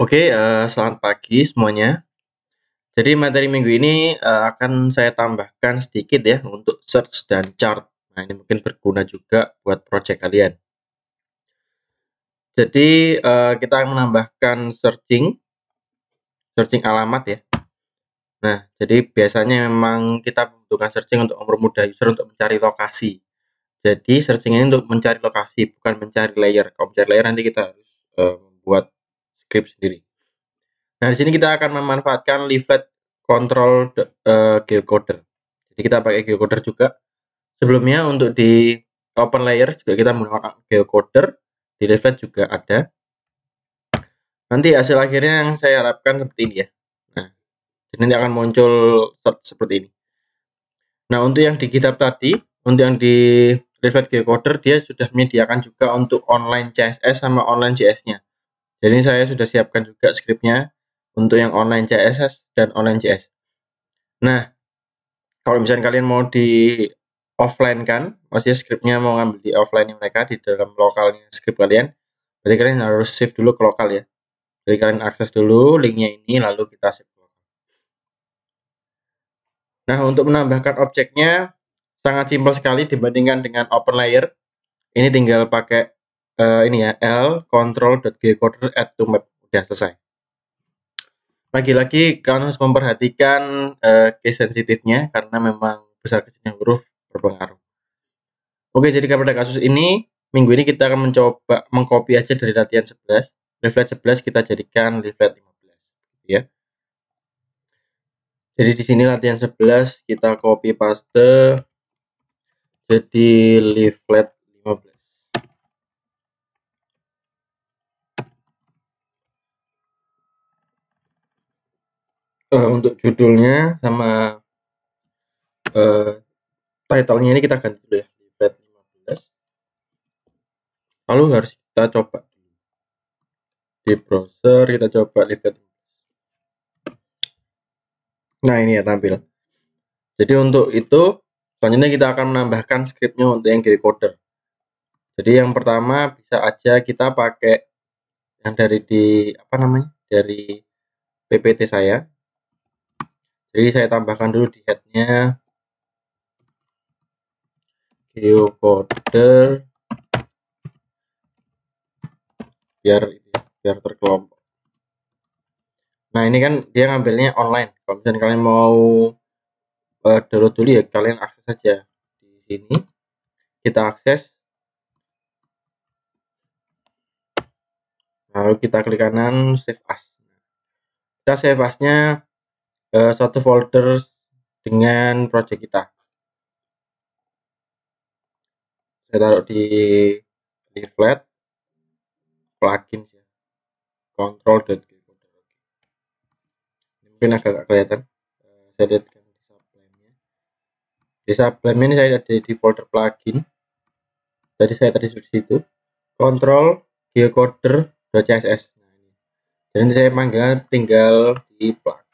Oke, selamat pagi semuanya. Jadi materi minggu ini akan saya tambahkan sedikit ya untuk search dan chart. Nah, ini mungkin berguna juga buat project kalian. Jadi kita akan menambahkan searching alamat ya. Nah, jadi biasanya memang kita membutuhkan searching untuk mempermudah user untuk mencari lokasi. Jadi searching ini untuk mencari lokasi, bukan mencari layer. Kalau mencari layer nanti kita harus membuat script sendiri. Nah, di sini kita akan memanfaatkan leaflet control geocoder. Jadi kita pakai geocoder juga. Sebelumnya untuk di open layer juga kita menggunakan geocoder, di leaflet juga ada. Nanti hasil akhirnya yang saya harapkan seperti ini ya. Nah, nanti akan muncul seperti ini. Nah, untuk yang di GitHub tadi, untuk yang di leaflet geocoder dia sudah menyediakan juga untuk online CSS sama online JS-nya. Jadi saya sudah siapkan juga scriptnya untuk yang online CSS dan online JS. Nah, kalau misalnya kalian mau di offline kan, maksudnya scriptnya mau ngambil di offline mereka di dalam lokalnya script kalian, berarti kalian harus save dulu ke lokal ya. Jadi kalian akses dulu linknya ini, lalu kita save ke lokal. Nah, untuk menambahkan objeknya sangat simpel sekali dibandingkan dengan open layer. Ini tinggal pakai ini ya, l control.geocoder add to map, udah selesai. Lagi-lagi kalian harus memperhatikan case sensitifnya karena memang besar kecilnya huruf berpengaruh. Oke, jadi pada kasus ini minggu ini kita akan mencoba mengcopy aja dari latihan 11. Leaflet 11 kita jadikan leaflet 15 ya. Jadi di sini latihan 11 kita copy paste jadi leaflet 15. Untuk judulnya sama title-nya ini kita ganti dulu ya, leaflet 15. Lalu harus kita coba di browser, kita coba leaflet. Nah, ini ya tampil. Jadi untuk itu selanjutnya kita akan menambahkan scriptnya untuk yang geocoder. Jadi yang pertama bisa aja kita pakai yang dari dari PPT saya. Jadi saya tambahkan dulu di headnya geocoder biar terkelompok. Nah, ini kan dia ngambilnya online. Kalau misalnya kalian mau download dulu ya, kalian akses saja di sini. Kita akses. Lalu kita klik kanan save as. Kita save as-nya satu folder dengan project kita. Saya taruh di leaflet plugins ya, control.geocoder. Mungkin agak kelihatan. Saya lihat kan di sublime-nya. Di sublime ini saya ada di folder plugin. Jadi saya tadi seperti itu. Control geocoder.css. Jadi saya panggil tinggal di plugin.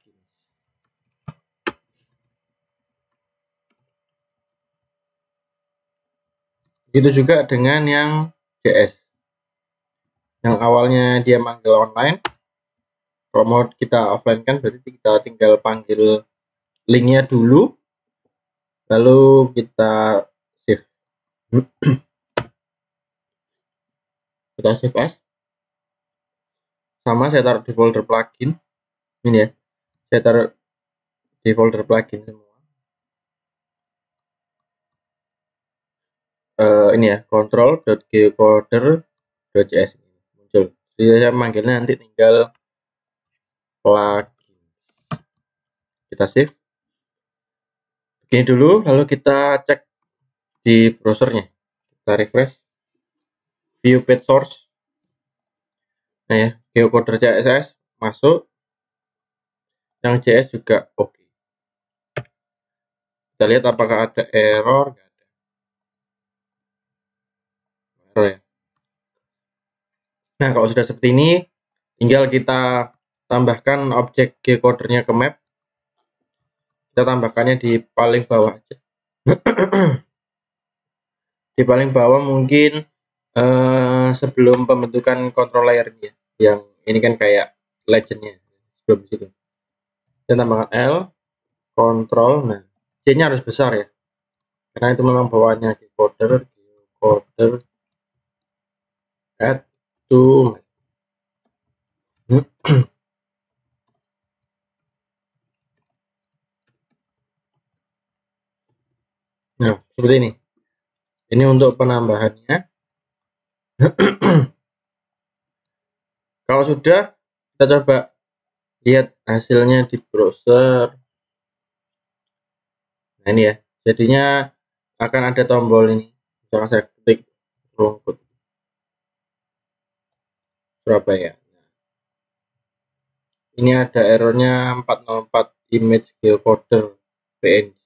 Begitu juga dengan yang JS. Yang awalnya dia manggil online. Kalau mau kita offline kan berarti kita tinggal panggil linknya dulu. Lalu kita save. Kita save as. Sama saya taruh di folder plugin. Ini ya. Saya taruh di folder plugin semua. Ini ya, control.geocoder.js muncul. Jadi saya manggilnya nanti tinggal plugin. Kita save. Begini dulu, lalu kita cek di browsernya. Kita refresh. View page source. Nah ya, geocoder CSS masuk. Yang JS juga oke. Kita lihat apakah ada error. Error ya. Nah, kalau sudah seperti ini, tinggal kita tambahkan objek geocodernya ke map. Kita tambahkannya di paling bawah aja. Di paling bawah mungkin sebelum pembentukan control layer-nya. Yang ini kan kayak legendnya sebelum situ. Kita tambahkan L, kontrol. Nah, C-nya harus besar ya, karena itu memang bawaannya geocoder add to nah, seperti ini. Ini untuk penambahannya. Kalau sudah, kita coba lihat hasilnya di browser. Nah, ini ya. Jadinya akan ada tombol ini. Misalkan saya ketik rumput Surabaya. Ini ada errornya 404 image geocoder PNG.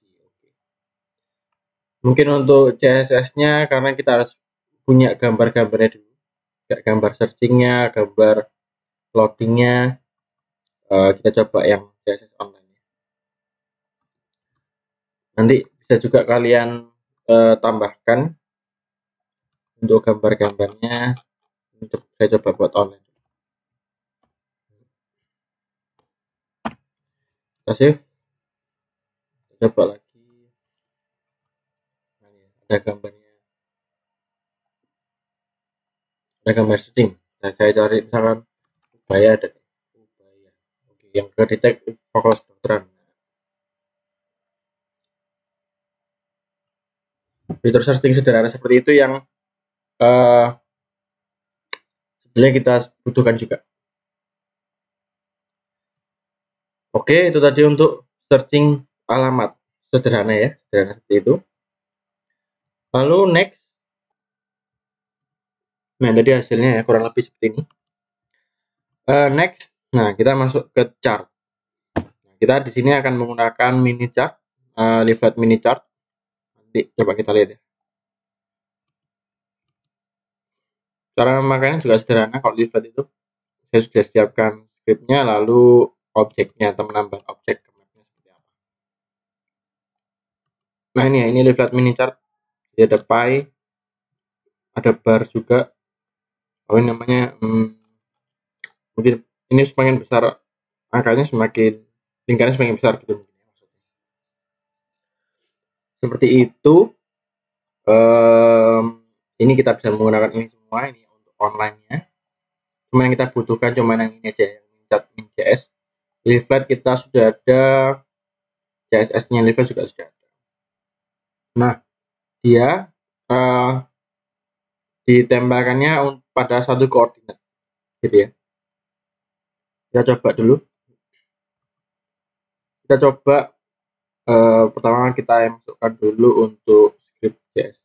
Mungkin untuk CSS-nya karena kita harus punya gambar-gambarnya dulu, gambar searchingnya, gambar loadingnya. Kita coba yang CSS online. Nanti bisa juga kalian tambahkan untuk gambar-gambarnya. Saya coba buat online. Kita save. Coba lagi. Ada gambarnya. Ada gambar searching. Nah, saya cari misalkan Ubaya ada. Ubaya. Oke, yang ke detect Fakultas Kedokteran. Fitur searching sederhana seperti itu yang sebenarnya kita butuhkan juga. Oke, itu tadi untuk searching alamat sederhana ya, sederhana seperti itu. Lalu next, nah tadi hasilnya ya kurang lebih seperti ini. Next, nah kita masuk ke chart. Nah, kita di sini akan menggunakan mini chart, leaflet mini chart. Nanti coba kita lihat ya. Cara memakainya juga sederhana. Kalau leaflet itu saya sudah siapkan scriptnya, lalu objeknya atau menambah objek ke mapnya seperti apa. Nah ini ya, ini leaflet mini chart. Jadi ada pie, ada bar juga. Oh ini namanya mungkin ini semakin besar angkanya semakin lingkarannya semakin besar gitu. Seperti itu. Ini kita bisa menggunakan ini semua ini untuk online-nya. Cuma yang kita butuhkan cuma yang ini aja, yang min.js. Leaflet kita sudah ada, CSS-nya leaflet juga sudah ada. Nah, dia ditembakkannya pada satu koordinat, gitu ya. Kita coba dulu. Kita coba pertama kita masukkan dulu untuk script JS.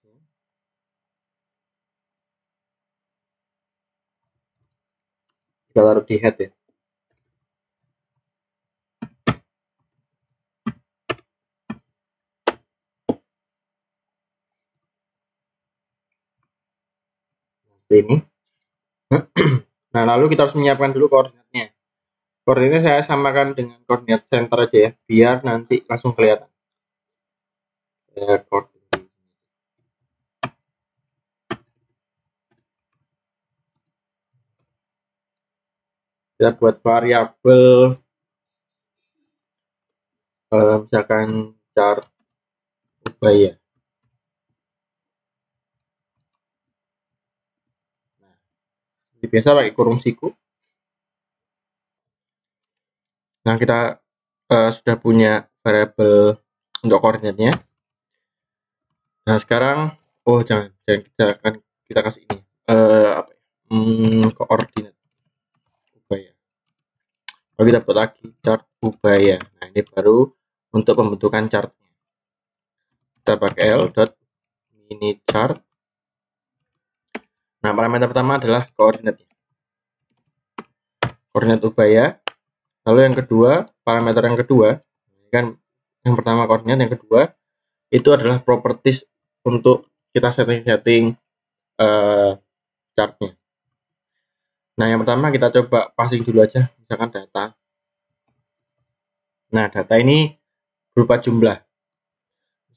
Kita taruh di head ya. Ini. Nah, lalu kita harus menyiapkan dulu koordinatnya. Koordinatnya saya samakan dengan koordinat center aja ya, biar nanti langsung kelihatan. Kita buat variabel misalkan chart Ubaya. Nah, biasa pakai kurung siku. Nah, kita sudah punya variabel untuk koordinatnya. Nah, sekarang jangan kita kasih ini apa ya? Koordinat Ubaya. Lalu kita buat lagi chart Ubaya. Nah, ini baru untuk pembentukan chartnya. Kita pakai l.mini chart. Nah, parameter pertama adalah koordinatnya. Koordinat Ubaya. Lalu yang kedua, parameter yang kedua, kan yang pertama koordinat, yang kedua itu adalah properties untuk kita setting-setting chartnya. Nah, yang pertama kita coba passing dulu aja, misalkan data. Nah, data ini berupa jumlah.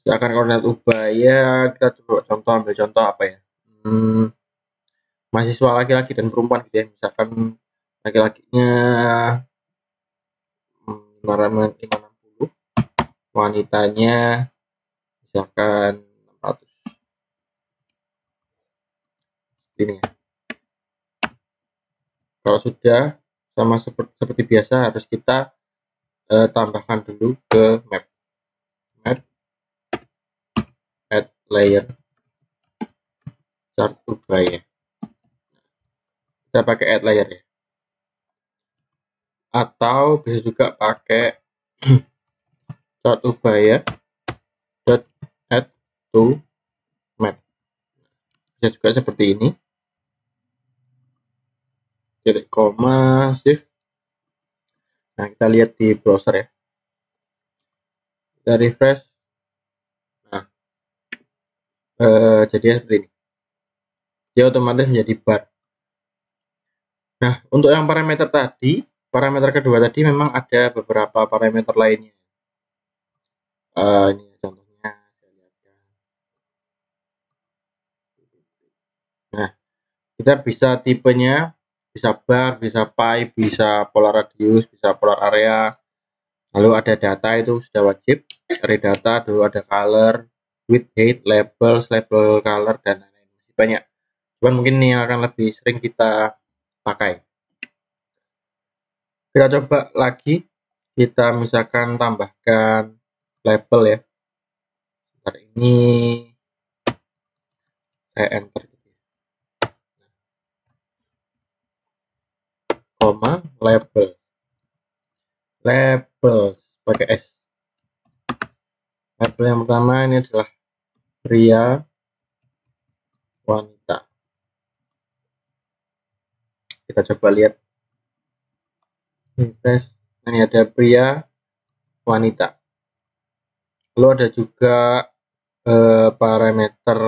Misalkan koordinat Ubaya, kita coba ambil contoh apa ya? Mahasiswa laki-laki dan perempuan gitu ya. Misalkan laki-lakinya 560, wanitanya misalkan 600. Ini ya. Kalau sudah sama seperti biasa, harus kita tambahkan dulu ke map add layer chart ubah ya. Kita pakai add layer ya, atau bisa juga pakai chart ubah ya dot add to map. Bisa juga seperti ini, titik koma shift. Nah, kita lihat di browser ya, kita refresh. Nah, jadi seperti ini, dia otomatis menjadi bar. Nah, untuk yang parameter tadi, parameter kedua tadi memang ada beberapa parameter lainnya. Ini contohnya saya lihatkan. Nah, kita bisa tipenya, bisa bar, bisa pie, bisa polar radius, bisa polar area. Lalu ada data, itu sudah wajib. Array data, dulu ada color, width, height, labels, label color, dan lain-lain. Masih banyak. Cuman mungkin ini akan lebih sering kita pakai. Kita coba lagi, kita misalkan tambahkan label ya. Ntar ini saya enter gitu ya. Koma label. Labels pakai S. Label yang pertama ini adalah pria, wanita. Kita coba lihat. Refresh. Ini ada pria, wanita. Lalu ada juga parameter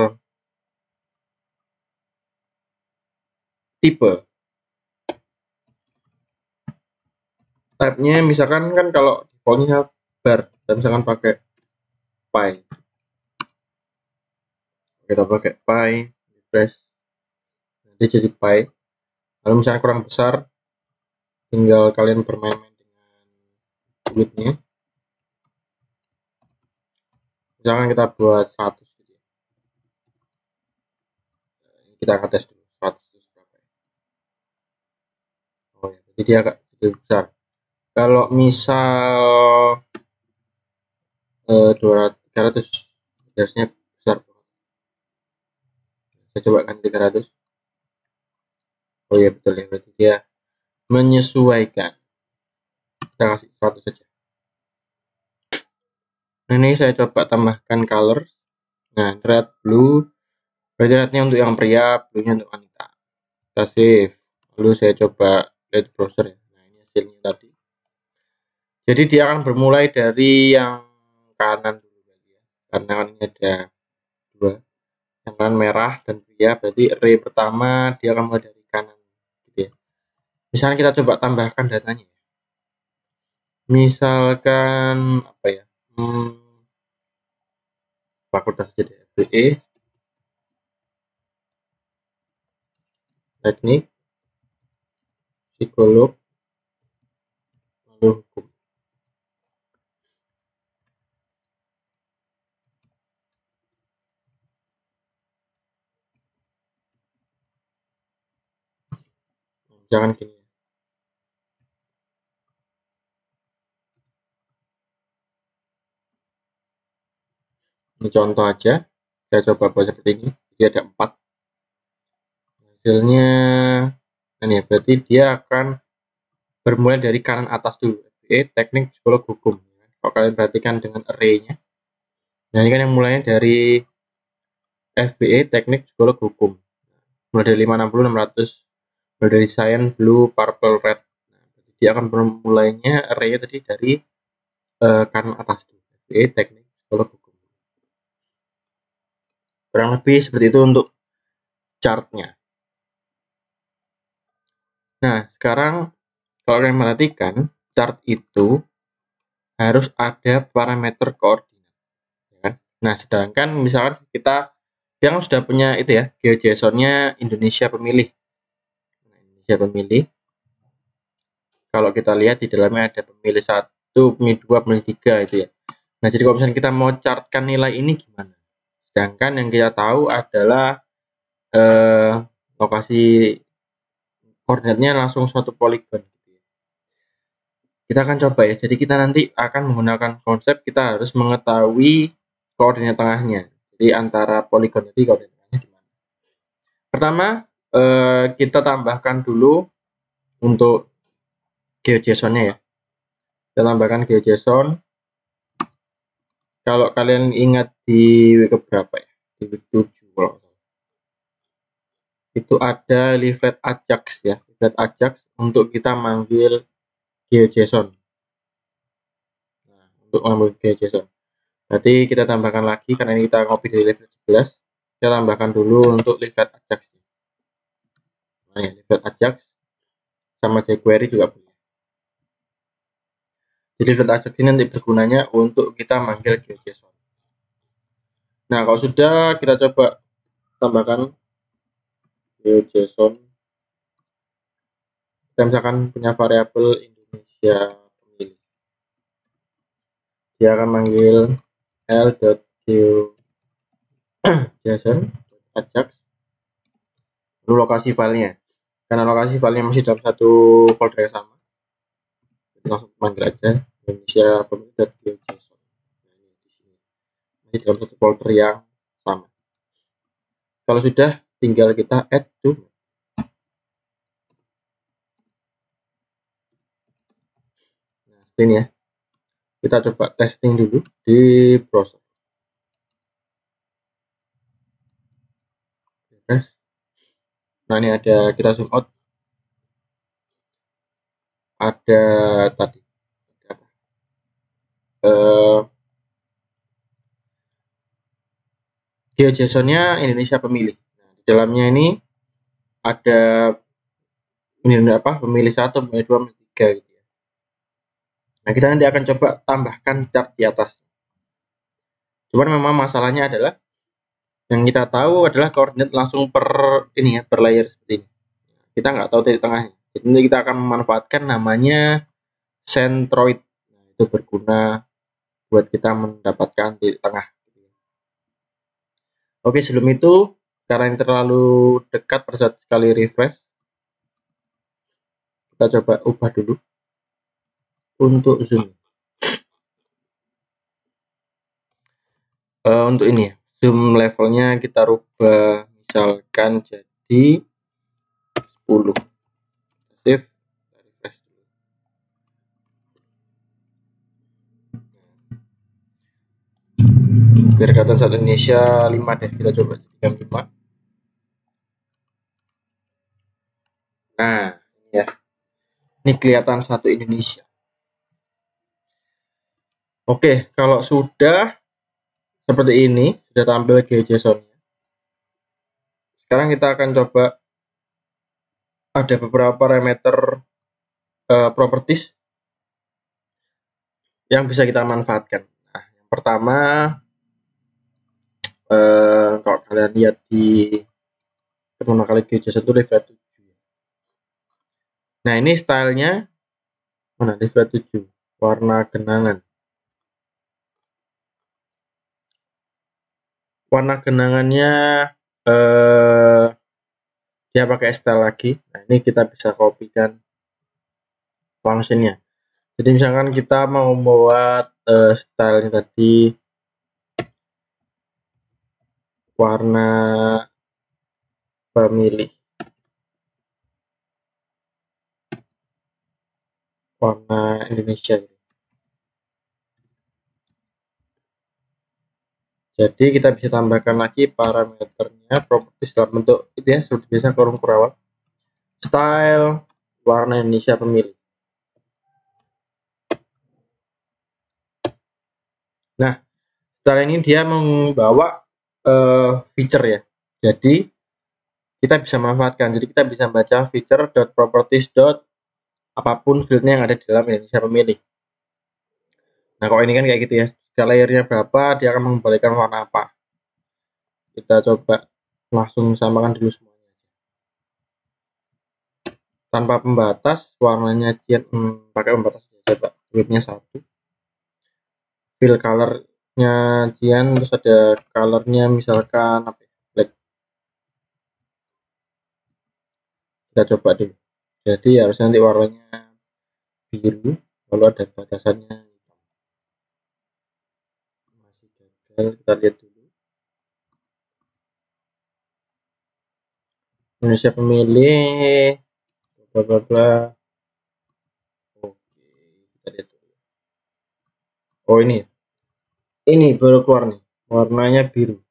tipe. Type-nya misalkan kan kalau defaultnya bar, dan misalkan pakai pie. Kita pakai pie, refresh. Nanti jadi pie. Lalu misalnya kurang besar, tinggal kalian bermain-main dengan width-nya. Misalkan kita buat 100 gitu ya. Kita akan tes dulu 100 berapa ya. Oh ya, jadi dia agak besar. Kalau misal 300 biasanya besar. Saya coba kan 300. Oh ya betul ya, berarti dia menyesuaikan. Kita kasih 100 saja. Nah, ini saya coba tambahkan color. Nah, red, blue. Berarti rednya untuk yang pria, blue-nya untuk wanita. Kita save. Lalu saya coba lihat browser ya. Nah, ini hasilnya tadi. Jadi dia akan bermulai dari yang kanan dulu ya. Karena kan ini ada dua. Yang kanan merah dan pria, berarti array pertama dia akan mulai dari kanan gitu ya. Misalnya kita coba tambahkan datanya. Misalkan apa ya? Fakultas jadi FBE, teknik, psikolog, lalu hukum. Jangan gini. Ini contoh aja. Saya coba buat seperti ini. Jadi ada 4. Hasilnya ini ya, berarti dia akan bermulai dari kanan atas dulu. FBE, teknik, psikolog, hukum. Kalau kalian perhatikan dengan array-nya. Nah, ini kan yang mulainya dari FBE, teknik, psikolog, hukum. Mulai dari 560, 600. Mulai dari cyan, blue, purple, red. Nah, dia akan bermulainya array-nya tadi dari kanan atas dulu. FBE, teknik, psikolog, hukum. Kurang lebih seperti itu untuk chartnya. Nah, sekarang kalau kalian perhatikan, chart itu harus ada parameter koordinat. Ya kan? Nah, sedangkan misalkan kita yang sudah punya itu ya, GeoJSON-nya Indonesia pemilih. Nah, Indonesia pemilih. kalau kita lihat di dalamnya ada pemilih 1, pemilih 2, pemilih 3 itu ya. Nah, jadi kalau misalnya kita mau chartkan nilai ini gimana? Sedangkan yang kita tahu adalah lokasi koordinatnya langsung suatu poligon. Kita akan coba ya. Jadi kita nanti akan menggunakan konsep kita harus mengetahui koordinat tengahnya. Jadi antara poligon jadi koordinat tengahnya di mana. Pertama, kita tambahkan dulu untuk GeoJSON-nya ya. Kita tambahkan GeoJSON. Kalau kalian ingat di week berapa ya? Di week 7 kalau itu ada leaflet Ajax ya. Leaflet Ajax untuk kita manggil GeoJSON. Nah, untuk mengambil GeoJSON. Berarti kita tambahkan lagi karena ini kita copy dari leaflet 11. Kita tambahkan dulu untuk leaflet Ajax. Nah, ya, leaflet Ajax sama jQuery juga boleh. Jadi leaflet Ajax ini nanti bergunanya untuk kita manggil GeoJSON. Nah, kalau sudah kita coba tambahkan GeoJSON. Kita misalkan punya variabel Indonesia pemilih. Dia akan manggil l.geojson Ajax. Lalu lokasi filenya. Karena lokasi filenya masih dalam satu folder yang sama, langsung panggil aja Indonesia pemilih.geojson. Nah, ini di sini masih dalam satu folder yang sama. Kalau sudah, tinggal kita add to. Nah, seperti ini ya. Kita coba testing dulu di browser. Nah, ini ada, kita zoom out. Ada tadi GeoJSON-nya Indonesia pemilih. Nah, di dalamnya ini ada pemilih 1, pemilih 2, pemilih 3 gitu ya. Nah, kita nanti akan coba tambahkan chart di atas. Cuman memang masalahnya adalah yang kita tahu adalah koordinat langsung per ini ya, per layer seperti ini. Kita nggak tahu titik tengahnya. Jadi nanti kita akan memanfaatkan namanya centroid. Nah, itu berguna buat kita mendapatkan titik tengah. Oke, sebelum itu karena ini terlalu dekat pada saat sekali refresh, kita coba ubah dulu untuk zoom. Untuk ini ya, zoom levelnya kita rubah misalkan jadi 10. Save, refresh dulu. Biar kelihatan satu Indonesia 5 deh, kita coba jadikan 5. Nah, ya. Ini kelihatan satu Indonesia. Oke, kalau sudah seperti ini, sudah tampil GeoJSON-nya. Sekarang kita akan coba ada beberapa parameter properties yang bisa kita manfaatkan. Nah, yang pertama, kalau kalian lihat di pertama kali GeoJSON itu leaflet 7. Nah, ini stylenya mana? Leaflet 7, warna genangan. Warna genangannya dia pakai style lagi. Nah, ini kita bisa kopikan functionnya. Jadi misalkan kita mau membuat stylenya tadi warna pemilih, warna Indonesia. Jadi kita bisa tambahkan lagi parameternya, properties dalam bentuk itu ya, seperti biasa kurung kurawal, style warna Indonesia pemilih. Nah, style ini dia membawa feature ya. Jadi kita bisa manfaatkan. Jadi kita bisa baca feature.properties. Apapun fieldnya yang ada di dalam Indonesia pemilih. Nah, kalau ini kan kayak gitu ya. Jika layernya berapa, dia akan mengembalikan warna apa. Kita coba langsung samakan dulu semuanya. tanpa pembatas, warnanya Cian pakai pembatas coba, widthnya 1, fill colornya Cian, terus ada colornya misalkan apa ya, black. Kita coba dulu, jadi harus nanti warnanya biru, lalu ada batasannya hitam. Masih gagal, kita lihat dulu. Indonesia pemilih bla bla bla. Oke, kita lihat dulu. Oh ini ya, ini baru keluar nih, warnanya biru.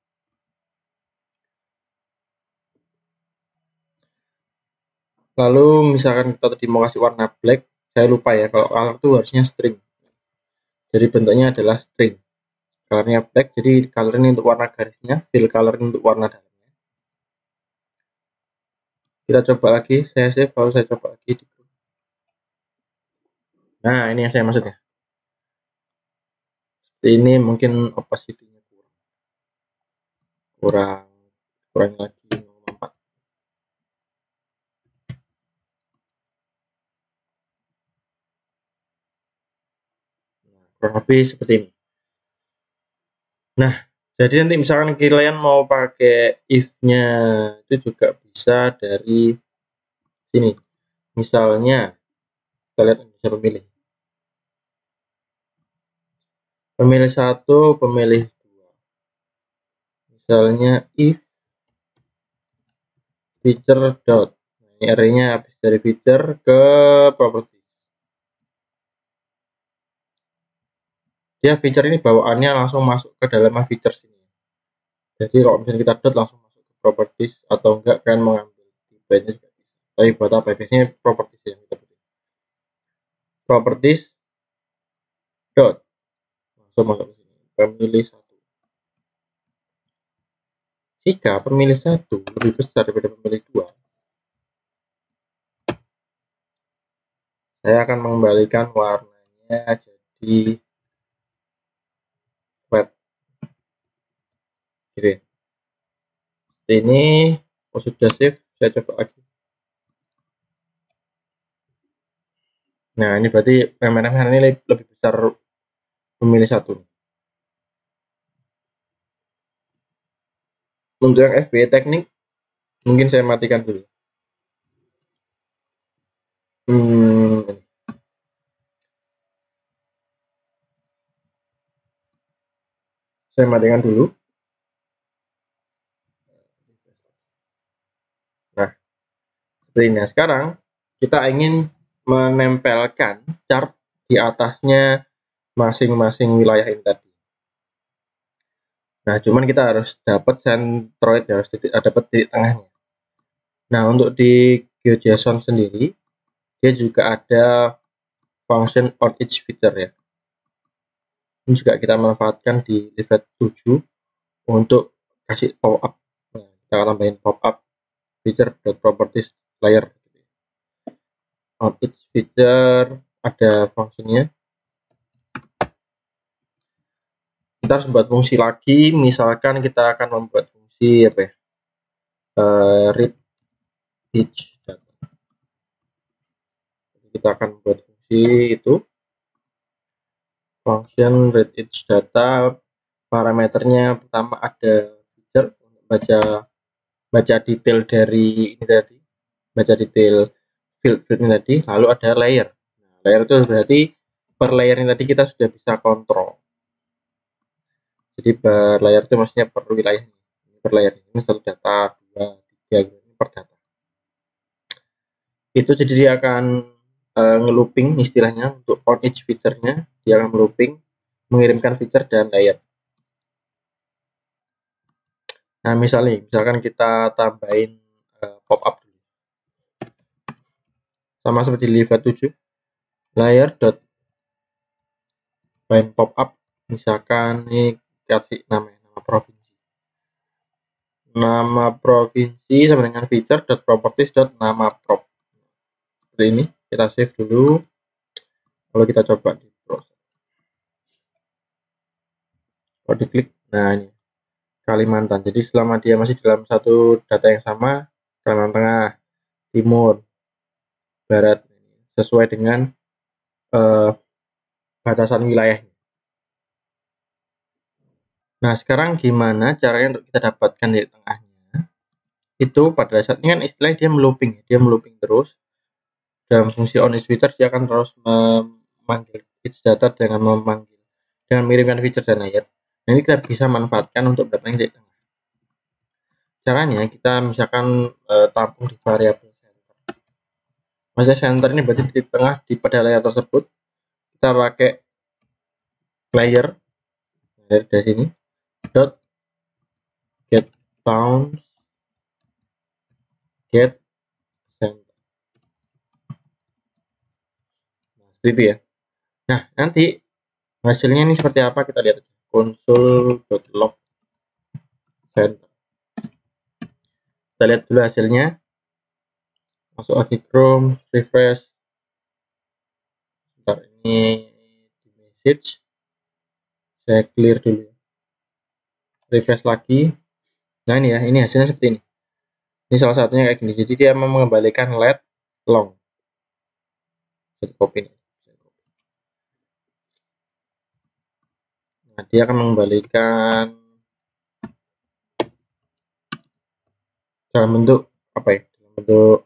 Lalu misalkan kita tadi mau kasih warna black, saya lupa ya, kalau color itu harusnya string, jadi bentuknya adalah string, colornya black, jadi color ini untuk warna garisnya, fill color ini untuk warna dalamnya. Kita coba lagi, saya save, lalu saya coba lagi di grup. Nah ini yang saya maksudnya, seperti ini. Mungkin opacity-nya kurang lagi 0,4. Nah, kurang lebih seperti ini. Nah, jadi nanti misalkan kalian mau pakai if-nya itu juga bisa dari sini. Misalnya kita lihat bisa pemilih 1, pemilih 2. Misalnya if feature dot. Nah, ini array-nya habis dari feature ke property. Dia feature ini bawaannya langsung masuk ke dalam features ini. Jadi kalau misalnya kita dot langsung masuk ke properties, atau enggak kan mengambil type-nya juga bisa. Tapi buat apa? Biasanya properties yang kita butuh. Properties dot langsung masuk ke sini. Pemilih 1. Jika pemilih 1 lebih besar daripada pemilih 2, saya akan mengembalikan warnanya jadi red. Gitu ya. Ini sudah save, saya coba lagi. Nah ini berarti yang merah-merah ini lebih besar pemilih 1. Untuk yang FBA teknik mungkin saya matikan dulu. Saya matikan dulu. Nah seperti ini. Nah, sekarang kita ingin menempelkan chart di atasnya masing-masing wilayah ini tadi. Nah, cuman kita harus dapat centroid, harus dapat titik tengahnya. Nah, untuk di GeoJSON sendiri, dia juga ada function on each feature ya. Ini juga kita manfaatkan di level 7 untuk kasih pop-up. Nah, kita tambahin pop-up feature.properties layer. On each feature ada fungsinya. Kita harus membuat fungsi lagi, misalkan kita akan membuat fungsi apa ya, read each data. Jadi kita akan membuat fungsi itu, function read each data. Parameternya pertama ada feature untuk baca detail dari ini tadi, baca detail field ini tadi, lalu ada layer. Nah, layer itu berarti per layer ini tadi kita sudah bisa kontrol. Jadi per layer itu maksudnya per wilayah ini. Per layer ini satu data, 2, 3 ini per data. Itu jadi dia akan ngelooping istilahnya untuk on each feature-nya, dia akan ngelooping mengirimkan feature dan layer. Nah, misalkan kita tambahin pop-up dulu. Sama seperti di level 7, layer dot bind pop-up, misalkan ini kasih nama provinsi. Nama provinsi sama dengan feature dot properties dot nama prop. Seperti ini, kita save dulu. Kalau kita coba di browser, kalau diklik, nah ini Kalimantan. Jadi selama dia masih dalam satu data yang sama, Kalimantan Tengah, Timur, barat sesuai dengan batasan wilayahnya. Nah, sekarang gimana caranya untuk kita dapatkan di tengahnya? Itu pada saatnya kan istilahnya dia melooping terus. Dalam fungsi onIsFeature dia akan terus memanggil each data dengan mengirimkan feature dan layer. Nah, ini kita bisa manfaatkan untuk mendapatkan titik tengah. Caranya kita misalkan tampung di variabel center. Maksudnya center ini berarti titik tengah pada layer tersebut. Kita pakai layer dari sini dot get bounds get center. Nah, seperti itu ya. Nah, nanti hasilnya ini seperti apa kita lihat. Console.log center. Kita lihat dulu hasilnya. Masuk lagi Chrome, refresh. Bentar, ini di message. Saya clear dulu. Refresh lagi. Nah, ini ya, ini hasilnya seperti ini. Ini salah satunya kayak gini. Jadi dia mau mengembalikan let long. Jadi copy ini. Nah, dia akan mengembalikan dalam bentuk apa ya? Dalam bentuk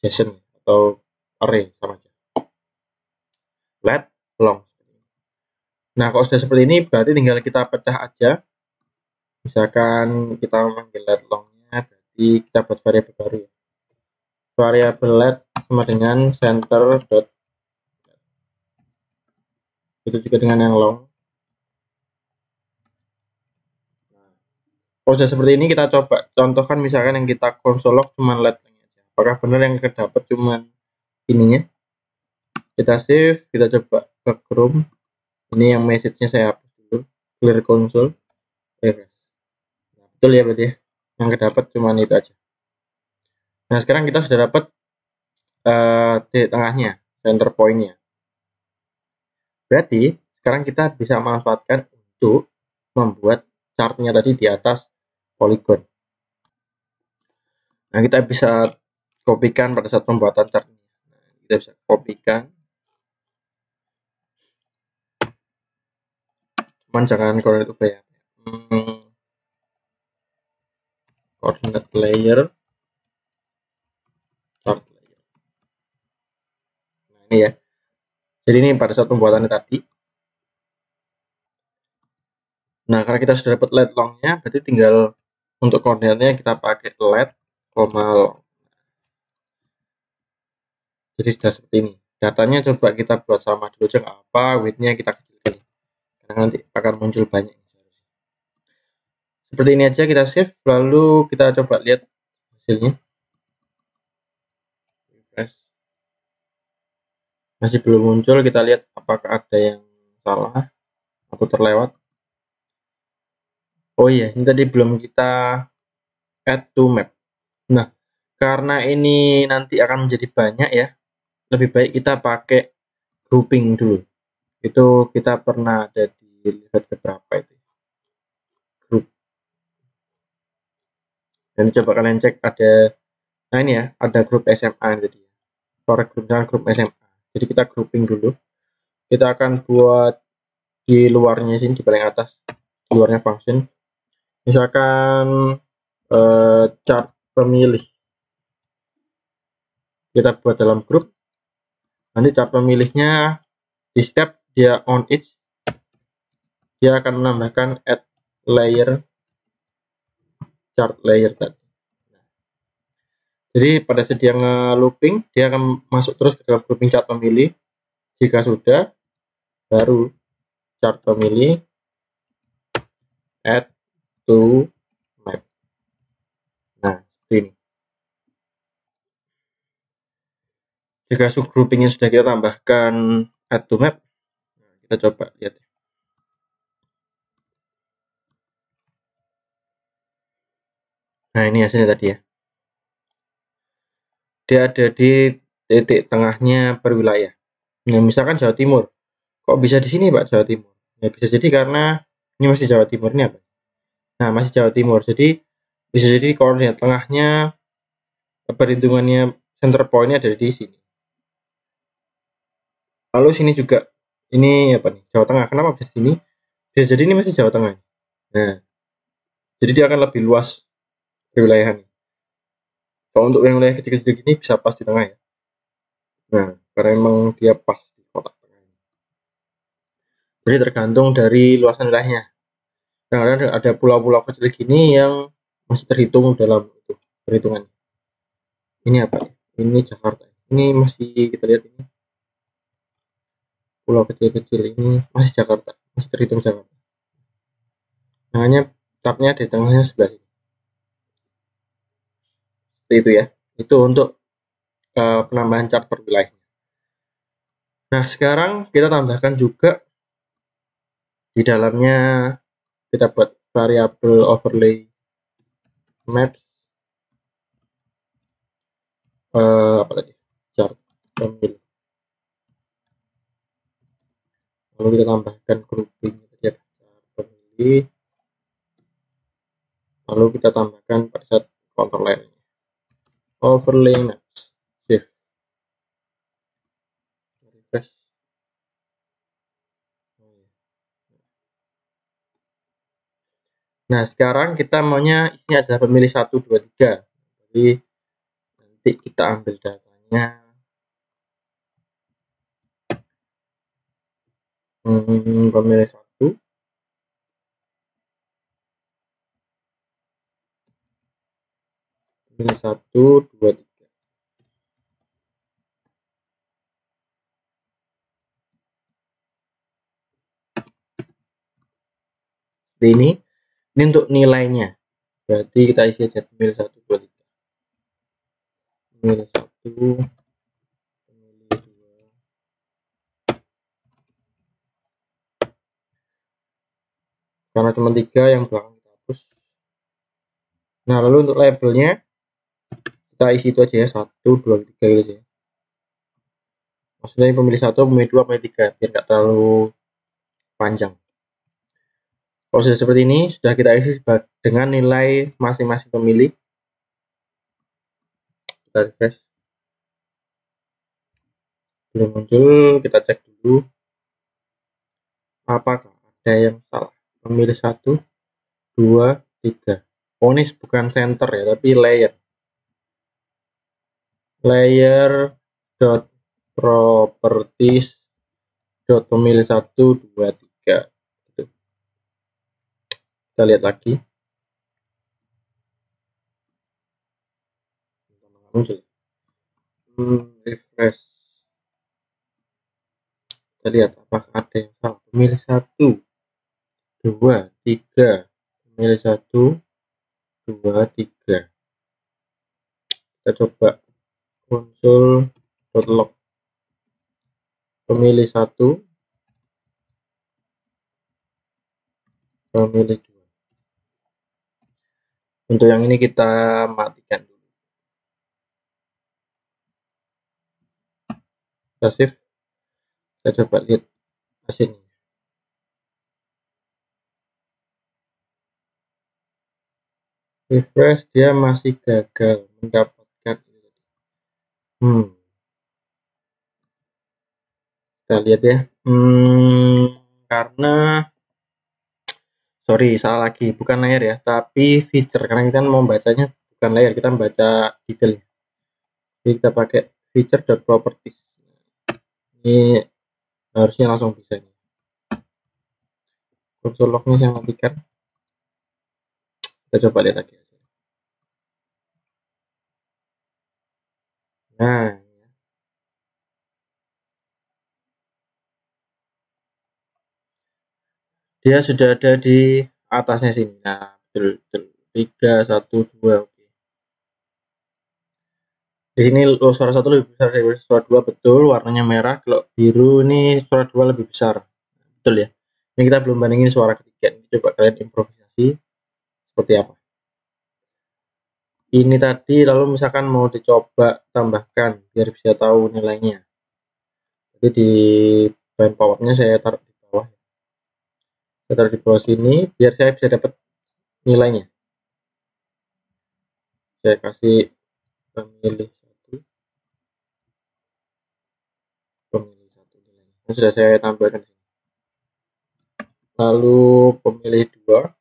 JSON atau array sama aja. Let long. Nah, kalau sudah seperti ini berarti tinggal kita pecah aja. Misalkan kita memanggil let long-nya, berarti kita buat variabel baru ya. Variabel let sama dengan center dot. Itu juga dengan yang long. Kalau sudah seperti ini kita coba contohkan misalkan yang kita console log cuma let aja. Apakah benar yang terdapat cuma ininya? Kita save, kita coba ke Chrome. Ini yang message-nya saya hapus dulu. Clear console. Refresh. Nah, betul ya berarti ya. Yang terdapat cuma itu aja. Nah, sekarang kita sudah dapat titik tengahnya, center point-nya. Berarti sekarang kita bisa manfaatkan untuk membuat chart-nya tadi di atas polygon. Nah, kita bisa kopikan pada saat pembuatan chart ini. Nah, kita bisa kopikan. Cuman jangan coordinate ubah ya. Coordinate layer, chart layer. Nah, ini ya. Jadi ini pada saat pembuatannya tadi. Nah, karena kita sudah dapat let long-nya, berarti tinggal untuk koordinatnya kita pakai let, long. Jadi sudah seperti ini. Datanya coba kita buat sama dulu aja, apa width-nya kita kecilkan. Karena nanti akan muncul banyak. Seperti ini aja kita save, lalu kita coba lihat hasilnya. Refresh. Masih belum muncul, kita lihat apakah ada yang salah atau terlewat. Oh iya, ini tadi belum kita add to map. Nah, karena ini nanti akan menjadi banyak ya, lebih baik kita pakai grouping dulu. Itu kita pernah ada di lihat keberapa itu. Group. Dan coba kalian cek ada, nah ini ya, ada grup SMA jadi. For group dan grup SMA. Jadi kita grouping dulu. Kita akan buat di luarnya sini, di paling atas, di luarnya function. Misalkan chart pemilih. Kita buat dalam grup. Nanti chart pemilihnya di step dia on each, dia akan menambahkan add layer chart layer tadi. Jadi pada saat dia nge-looping, dia akan masuk terus ke dalam grouping chart pemilih. Jika sudah, baru chart pemilih add to map. Nah, seperti ini. Jika subgroupingnya sudah kita tambahkan add to map, kita coba lihat. Nah, ini hasilnya tadi ya. Dia ada di titik tengahnya per wilayah. Nah, misalkan Jawa Timur. Kok bisa di sini, Pak, Jawa Timur? Ya, bisa jadi karena ini masih Jawa Timur ini apa? Nah, masih Jawa Timur. Jadi bisa jadi koordinat tengahnya perhitungannya center point-nya ada di sini. Lalu sini juga, ini apa nih, Jawa Tengah. Kenapa bisa di sini? Bisa jadi ini masih Jawa Tengah. Nah, jadi dia akan lebih luas wilayahnya. Kalau untuk yang wilayah kecil-kecil gini bisa pas di tengah ya. Nah, karena memang dia pas di kotak tengah. Jadi tergantung dari luasan wilayahnya. Kadang-kadang ada pulau-pulau kecil gini yang masih terhitung dalam itu perhitungan. Ini apa ya? Ini Jakarta. Ini masih kita lihat ini pulau kecil-kecil ini masih Jakarta, masih terhitung Jakarta. Makanya chartnya di tengahnya sebelah sini. Seperti itu ya. Itu untuk penambahan chart per wilayah. Nah, sekarang kita tambahkan juga di dalamnya, kita buat variabel overlay maps, apa tadi, chart pemilih. Lalu kita tambahkan grouping ya, chart pemilih. Lalu kita tambahkan pada saat contour lainnya overlay maps, save, refresh. Nah, sekarang kita maunya isinya adalah pemilih 1, 2, 3. Jadi nanti kita ambil datanya. Pemilih 1. Pemilih 1, 2, 3. Ini untuk nilainya. Berarti kita isi aja pemilih 1, 2, 3. Pemilih 1. Karena cuma 3 yang belakang kita hapus. Nah, lalu untuk labelnya kita isi itu aja ya, 1, 2, 3 gitu aja. Maksudnya pemilih 1, pemilih 2, pemilih 3 biar nggak terlalu panjang. Kalau sudah seperti ini, sudah kita isi dengan nilai masing-masing pemilih. Kita refresh. Belum muncul, kita cek dulu apakah ada yang salah. Pemilih 1, 2, 3. Oh, ini bukan center ya, tapi layer. Layer dot properties dot pemilih 1, 2, 3. Kita lihat lagi. Muncul. Refresh. Kita lihat apakah ada yang salah. Pemilih 1, 2, 3. Pemilih 1, 2, 3. Kita coba console.log. Pemilih 1, pemilih 2. Untuk yang ini kita matikan dulu. Kita save. Kita coba lihat hasilnya. Refresh, dia masih gagal mendapatkan ini. Kita lihat ya. Karena sorry, salah lagi, bukan layer ya, tapi feature. Karena kita mau bacanya bukan layer, kita membaca detail. Jadi kita pakai feature.properties. Ini harusnya langsung bisa. Console lognya saya matikan. Kita coba lihat lagi. Nah, dia sudah ada di atasnya sini. Nah, betul, 3, 1, 2. Oke. Di sini suara 1 lebih besar dari suara 2, betul. Warnanya merah. Kalau biru ini suara 2 lebih besar. Betul ya. Ini kita belum bandingin suara ketiga. Coba kalian improvisasi seperti apa. Ini tadi lalu misalkan mau dicoba tambahkan biar bisa tahu nilainya. Jadi di bahan pop-up-nya saya taruh di bawah. Saya taruh di bawah sini biar saya bisa dapat nilainya. Saya kasih pemilih 1, pemilih 1 nilainya. Ini sudah saya tampilkan. Lalu pemilih 2.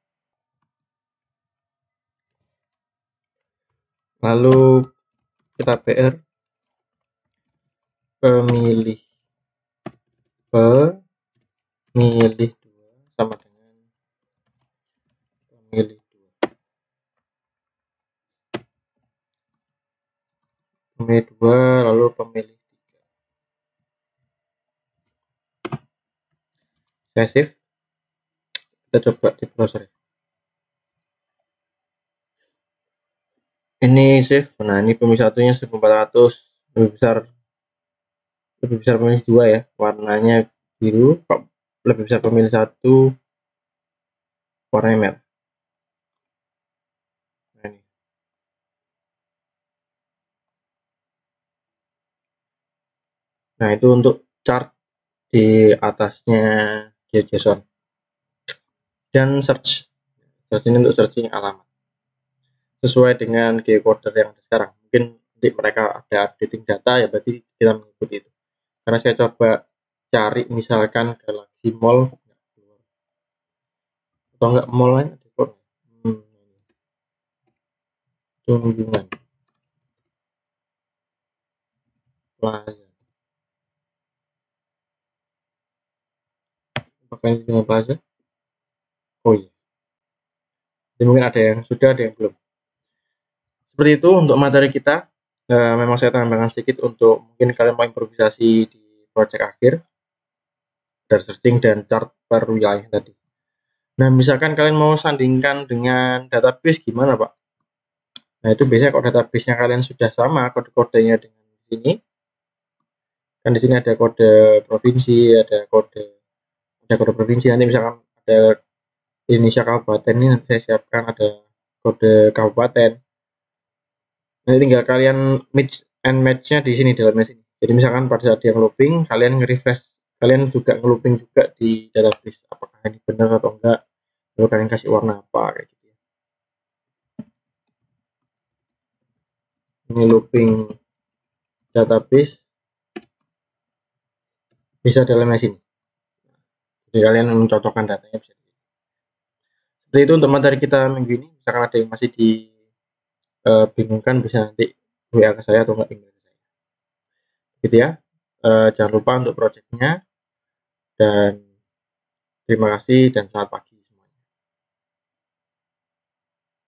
Lalu kita PR pemilih 2 sama dengan pemilih 2 lalu pemilih 3. Saya save. Kita coba di browser. Ini save. Nah, ini pemilih satunya 1400, lebih besar pemilih 2 ya, warnanya biru, lebih besar pemilih 1 warnanya merah. Nah, ini. Nah, itu untuk chart di atasnya GeoJSON. Dan search ini untuk searching alamat sesuai dengan geocoder yang ada sekarang. Mungkin nanti mereka ada updating data ya, berarti kita mengikuti itu. Karena saya coba cari misalkan Galaxy Mall atau enggak mall lain ada Tunjungan Plaza. Apakah ini Tunjungan Plaza? Oh iya. Jadi mungkin ada yang sudah, ada yang belum. Seperti itu untuk materi kita. Memang saya tambahkan sedikit untuk mungkin kalian mau improvisasi di project akhir dari searching dan chart per wilayah tadi. Nah, misalkan kalian mau sandingkan dengan database gimana, Pak? Nah, itu biasanya kalau database-nya kalian sudah sama kode-kodenya dengan di sini. Kan di sini ada kode provinsi, ada kode provinsi. Nanti misalkan ada Indonesia kabupaten, ini nanti saya siapkan ada kode kabupaten. Nanti tinggal kalian mix and match-nya di sini dalamnya sini. Jadi misalkan pada saat dia looping, kalian nge-refresh, kalian juga nge-looping juga di database apakah ini benar atau enggak. Lalu kalian kasih warna apa kayak gitu. Ini looping database bisa dalamnya sini. Jadi kalian mencocokkan datanya bisa. Seperti itu untuk materi kita minggu ini. Misalkan ada yang masih dibingungkan bisa nanti WA ke saya atau enggak email ke saya. Gitu ya. Jangan lupa untuk projectnya dan terima kasih dan selamat pagi.